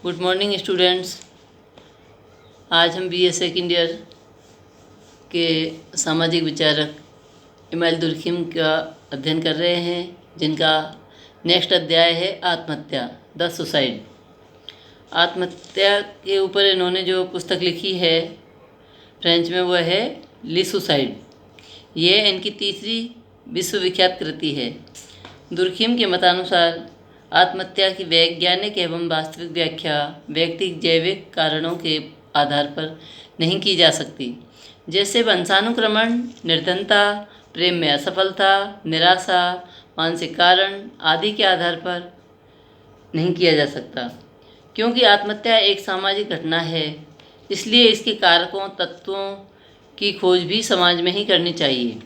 Good morning students. आज हम BA second year के सामाजिक विचारक इमाइल दुर्खिम का अध्ययन कर रहे हैं, जिनका नेक्स्ट अध्याय है आत्महत्या, द सुसाइड। आत्महत्या के ऊपर इन्होंने जो पुस्तक लिखी है फ्रेंच में, वह है ली सुसाइड। ये इनकी तीसरी विश्वविख्यात कृति है। दुर्खिम के मतानुसार आत्महत्या की वैज्ञानिक एवं वास्तविक व्याख्या व्यक्तिगत जैविक कारणों के आधार पर नहीं की जा सकती, जैसे वंशानुक्रमण, निर्धनता, प्रेम में असफलता, निराशा, मानसिक कारण आदि के आधार पर नहीं किया जा सकता। क्योंकि आत्महत्या एक सामाजिक घटना है, इसलिए इसके कारकों तत्वों की खोज भी समाज में ही करनी चाहिए।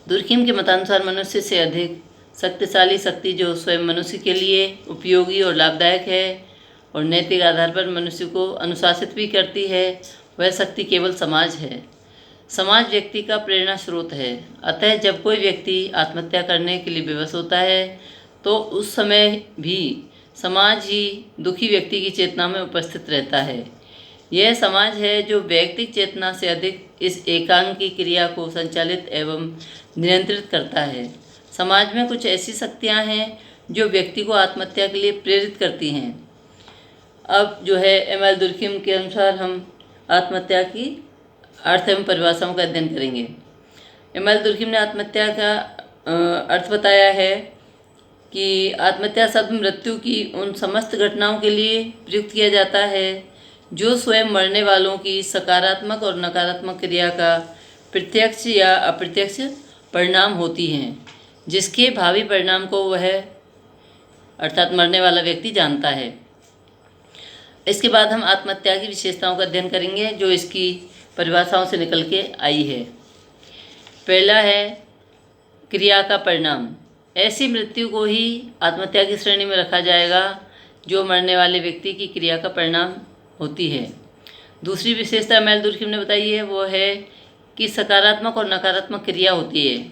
दुर्खिम के मतानुसार मनुष्य से अधिक शक्तिशाली शक्ति जो स्वयं मनुष्य के लिए उपयोगी और लाभदायक है और नैतिक आधार पर मनुष्य को अनुशासित भी करती है, वह शक्ति केवल समाज है। समाज व्यक्ति का प्रेरणा स्रोत है। अतः जब कोई व्यक्ति आत्महत्या करने के लिए विवश होता है तो उस समय भी समाज ही दुखी व्यक्ति की चेतना में उपस्थित रहता है। यह समाज है जो व्यक्तिक चेतना से अधिक इस एकांकी क्रिया को संचालित एवं नियंत्रित करता है। समाज में कुछ ऐसी शक्तियां हैं जो व्यक्ति को आत्महत्या के लिए प्रेरित करती हैं। अब जो है इमाइल दुर्खिम के अनुसार हम आत्महत्या की अर्थ एवं परिभाषाओं का अध्ययन करेंगे। इमाइल दुर्खिम ने आत्महत्या का अर्थ बताया है कि आत्महत्या शब्द मृत्यु की उन समस्त घटनाओं के लिए प्रयुक्त किया जाता है जो स्वयं मरने वालों की सकारात्मक और नकारात्मक क्रिया का प्रत्यक्ष या अप्रत्यक्ष परिणाम होती हैं, जिसके भावी परिणाम को वह अर्थात मरने वाला व्यक्ति जानता है। इसके बाद हम आत्महत्या की विशेषताओं का अध्ययन करेंगे जो इसकी परिभाषाओं से निकल के आई है। पहला है क्रिया का परिणाम। ऐसी मृत्यु को ही आत्महत्या की श्रेणी में रखा जाएगा जो मरने वाले व्यक्ति की क्रिया का परिणाम होती है। दूसरी विशेषता इमाइल दुर्खिम ने बताई है वो है कि सकारात्मक और नकारात्मक क्रिया होती है।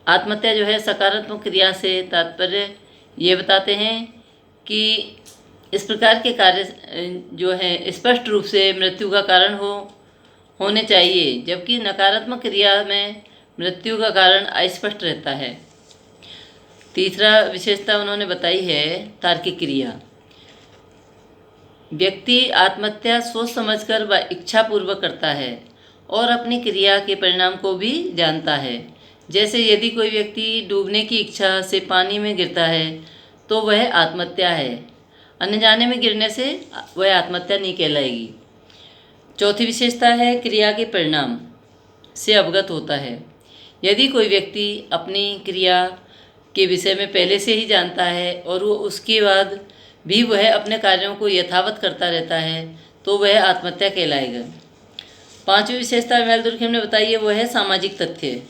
आत्महत्या जो है सकारात्मक क्रिया से तात्पर्य ये बताते हैं कि इस प्रकार के कार्य जो हैं स्पष्ट रूप से मृत्यु का कारण होने चाहिए, जबकि नकारात्मक क्रिया में मृत्यु का कारण अस्पष्ट रहता है। तीसरा विशेषता उन्होंने बताई है तार्किक क्रिया। व्यक्ति आत्महत्या सोच समझकर व इच्छापूर्वक करता है और अपनी क्रिया के परिणाम को भी जानता है। जैसे यदि कोई व्यक्ति डूबने की इच्छा से पानी में गिरता है तो वह आत्महत्या है, अनजाने में गिरने से वह आत्महत्या नहीं कहलाएगी। चौथी विशेषता है क्रिया के परिणाम से अवगत होता है। यदि कोई व्यक्ति अपनी क्रिया के विषय में पहले से ही जानता है और वो उसके बाद भी वह अपने कार्यों को यथावत करता रहता है तो वह आत्महत्या कहलाएगा। पांचवी विशेषता इमाइल दुर्खिम ने बताई है वो है सामाजिक तथ्य।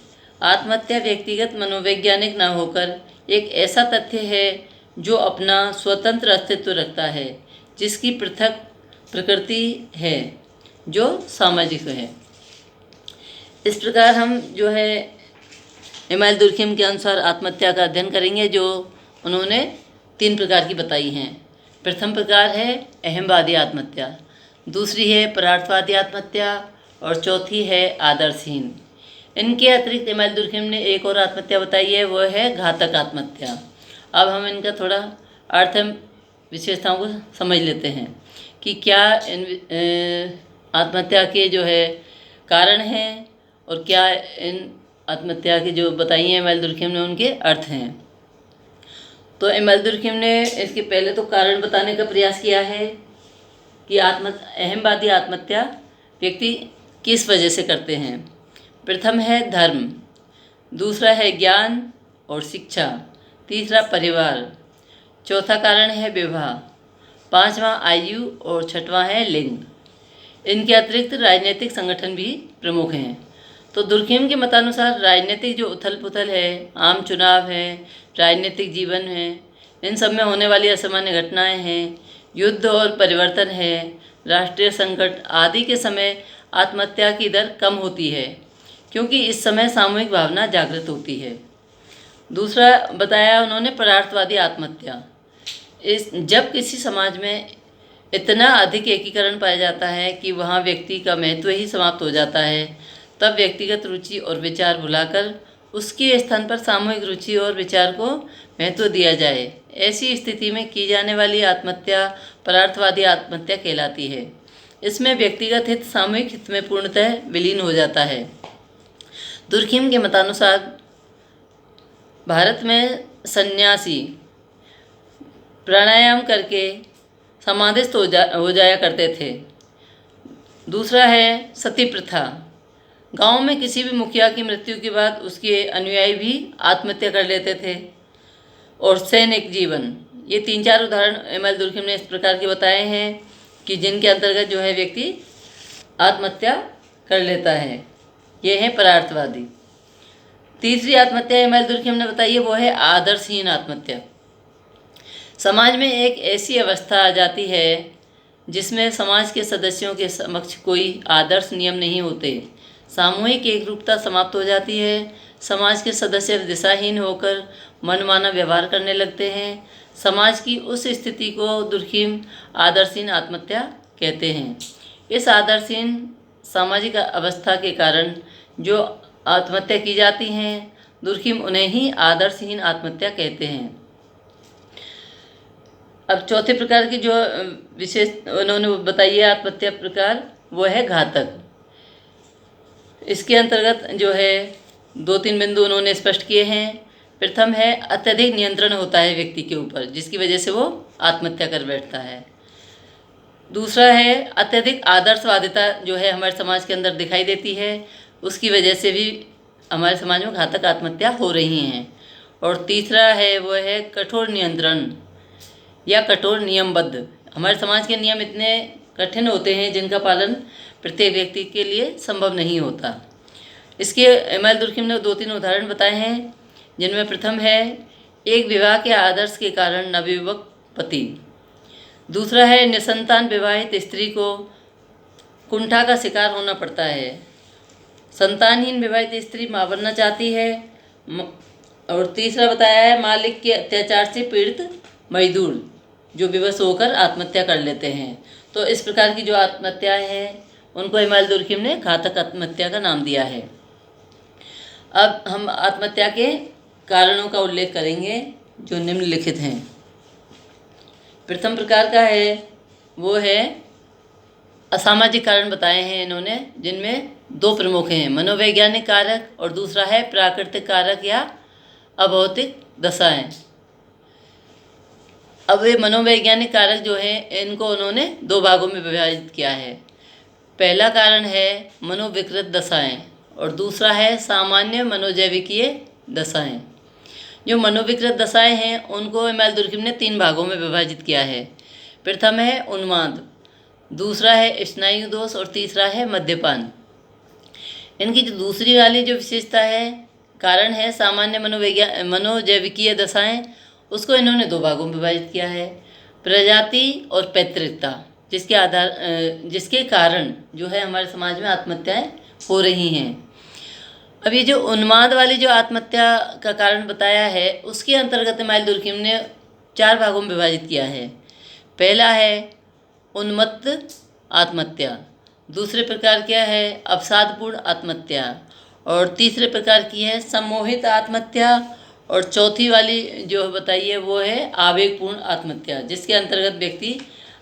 आत्महत्या व्यक्तिगत मनोवैज्ञानिक न होकर एक ऐसा तथ्य है जो अपना स्वतंत्र अस्तित्व रखता है, जिसकी पृथक प्रकृति है, जो सामाजिक है। इस प्रकार हम जो है इमाइल दुर्खिम के अनुसार आत्महत्या का अध्ययन करेंगे जो उन्होंने 3 प्रकार की बताई हैं। प्रथम प्रकार है अहमवादी आत्महत्या, दूसरी है परार्थवादी आत्महत्या और चौथी है आदर्शहीन। इनके अतिरिक्त इमाइल दुर्खिम ने एक और आत्महत्या बताई है, वो है घातक आत्महत्या। अब हम इनका थोड़ा अर्थ एवं विशेषताओं को समझ लेते हैं कि क्या इन आत्महत्या के जो है कारण हैं और क्या इन आत्महत्या की जो बताई हैं इमाइल दुर्खिम ने उनके अर्थ हैं। तो इमाइल दुर्खिम ने इसके पहले तो कारण बताने का प्रयास किया है कि अहमवादी आत्महत्या व्यक्ति किस वजह से करते हैं। प्रथम है धर्म, दूसरा है ज्ञान और शिक्षा, तीसरा परिवार, चौथा कारण है विवाह, पांचवा आयु और छठवां है लिंग। इनके अतिरिक्त राजनीतिक संगठन भी प्रमुख हैं। तो दुर्खिम के मतानुसार राजनीतिक जो उथल पुथल है, आम चुनाव है, राजनीतिक जीवन है, इन सब में होने वाली असामान्य घटनाएं हैं, युद्ध और परिवर्तन है, राष्ट्रीय संकट आदि के समय आत्महत्या की दर कम होती है, क्योंकि इस समय सामूहिक भावना जागृत होती है। दूसरा बताया उन्होंने परार्थवादी आत्महत्या। जब किसी समाज में इतना अधिक एकीकरण पाया जाता है कि वहाँ व्यक्ति का महत्व ही समाप्त हो जाता है, तब व्यक्तिगत रुचि और विचार भुलाकर उसके स्थान पर सामूहिक रुचि और विचार को महत्व दिया जाए। ऐसी स्थिति में की जाने वाली आत्महत्या परार्थवादी आत्महत्या कहलाती है। इसमें व्यक्तिगत हित सामूहिक हित में पूर्णतः विलीन हो जाता है। दुर्खिम के मतानुसार भारत में सन्यासी प्राणायाम करके समाधिस्थ हो जाया करते थे। दूसरा है सती प्रथा। गांव में किसी भी मुखिया की मृत्यु के बाद उसके अनुयायी भी आत्महत्या कर लेते थे। और सैनिक जीवन, ये 3-4 उदाहरण एम.एल. दुर्खिम ने इस प्रकार के बताए हैं कि जिनके अंतर्गत जो है व्यक्ति आत्महत्या कर लेता है। ये है परार्थवादी। तीसरी आत्महत्या एम.एल. दुर्खिम ने बताई है, वो है आदर्शहीन आत्महत्या। समाज में एक ऐसी अवस्था आ जाती है जिसमें समाज के सदस्यों के समक्ष कोई आदर्श नियम नहीं होते। सामूहिक एकरूपता समाप्त हो जाती है। समाज के सदस्य दिशाहीन होकर मनमाना व्यवहार करने लगते हैं। समाज की उस स्थिति को दुर्खिम आदर्शहीन आत्महत्या कहते हैं। इस आदर्शहीन सामाजिक अवस्था के कारण जो आत्महत्या की जाती हैं, दुर्खिम उन्हें ही आदर्शहीन आत्महत्या कहते हैं। अब चौथे प्रकार की जो विशेष उन्होंने बताई है आत्महत्या प्रकार, वो है घातक। इसके अंतर्गत जो है 2-3 बिंदु उन्होंने स्पष्ट किए हैं। प्रथम है अत्यधिक नियंत्रण होता है व्यक्ति के ऊपर, जिसकी वजह से वो आत्महत्या कर बैठता है। दूसरा है अत्यधिक आदर्शवादिता जो है हमारे समाज के अंदर दिखाई देती है, उसकी वजह से भी हमारे समाज में घातक आत्महत्या हो रही हैं। और तीसरा है वो है कठोर नियंत्रण या कठोर नियमबद्ध। हमारे समाज के नियम इतने कठिन होते हैं जिनका पालन प्रत्येक व्यक्ति के लिए संभव नहीं होता। इसके एम.एल. दुर्खिम ने 2-3 उदाहरण बताए हैं, जिनमें प्रथम है एक विवाह के आदर्श के कारण नवयुवक पति। दूसरा है निसंतान विवाहित स्त्री को कुंठा का शिकार होना पड़ता है। संतानहीन विवाहित स्त्री मां बनना चाहती है। और तीसरा बताया है मालिक के अत्याचार से पीड़ित मजदूर जो विवश होकर आत्महत्या कर लेते हैं। तो इस प्रकार की जो आत्महत्याएं हैं उनको एम.एल. दुर्खिम ने घातक आत्महत्या का नाम दिया है। अब हम आत्महत्या के कारणों का उल्लेख करेंगे जो निम्नलिखित हैं। प्रथम प्रकार का है वो है असामाजिक कारण बताए हैं इन्होंने, जिनमें 2 प्रमुख हैं, मनोवैज्ञानिक कारक और दूसरा है प्राकृतिक कारक या अभौतिक दशाएं। अब ये मनोवैज्ञानिक कारक जो हैं इनको उन्होंने 2 भागों में विभाजित किया है। पहला कारण है मनोविकृत दशाएं और दूसरा है सामान्य मनोजैविकीय दशाएं। जो मनोविकृत दशाएं हैं उनको एम.एल. दुर्खिम ने 3 भागों में विभाजित किया है। प्रथम है उन्माद, दूसरा है स्नायु दोष और तीसरा है मद्यपान। इनकी जो दूसरी वाली जो विशेषता है कारण है सामान्य मनोजैविकीय दशाएं, उसको इन्होंने 2 भागों में विभाजित किया है, प्रजाति और पैतृकता, जिसके कारण जो है हमारे समाज में आत्महत्याएं हो रही हैं। अब ये जो उन्माद वाली जो आत्महत्या का कारण बताया है उसके अंतर्गत एम.एल. दुर्खिम ने 4 भागों में विभाजित किया है। पहला है उन्मत्त आत्महत्या, दूसरे प्रकार क्या है अवसादपूर्ण आत्महत्या और तीसरे प्रकार की है सम्मोहित आत्महत्या और चौथी वाली जो बताइए वो है आवेगपूर्ण आत्महत्या, जिसके अंतर्गत व्यक्ति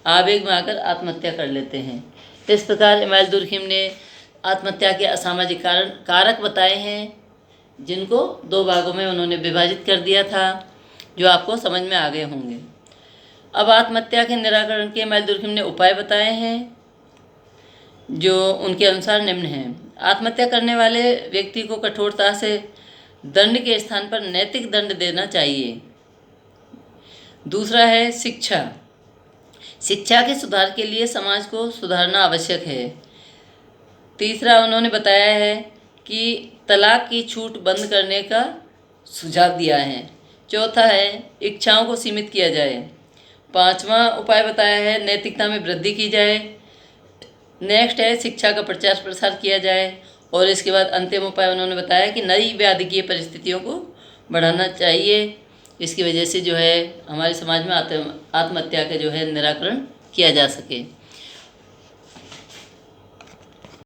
आवेग में आकर आत्महत्या कर लेते हैं। इस प्रकार एम.एल. दुर्खिम ने आत्महत्या के असामाजिक कारक बताए हैं, जिनको 2 भागों में उन्होंने विभाजित कर दिया था, जो आपको समझ में आ गए होंगे। अब आत्महत्या के निराकरण के एम.एल. दुर्खिम ने उपाय बताए हैं, जो उनके अनुसार निम्न हैं। आत्महत्या करने वाले व्यक्ति को कठोरता से दंड के स्थान पर नैतिक दंड देना चाहिए। दूसरा है शिक्षा के सुधार के लिए समाज को सुधारना आवश्यक है। तीसरा उन्होंने बताया है कि तलाक की छूट बंद करने का सुझाव दिया है। चौथा है इच्छाओं को सीमित किया जाए। 5वां उपाय बताया है नैतिकता में वृद्धि की जाए। नेक्स्ट है शिक्षा का प्रचार प्रसार किया जाए और इसके बाद अंतिम उपाय उन्होंने बताया कि नई व्याधिकीय परिस्थितियों को बढ़ाना चाहिए। इसकी वजह से जो है हमारे समाज में आत्महत्या का जो है निराकरण किया जा सके।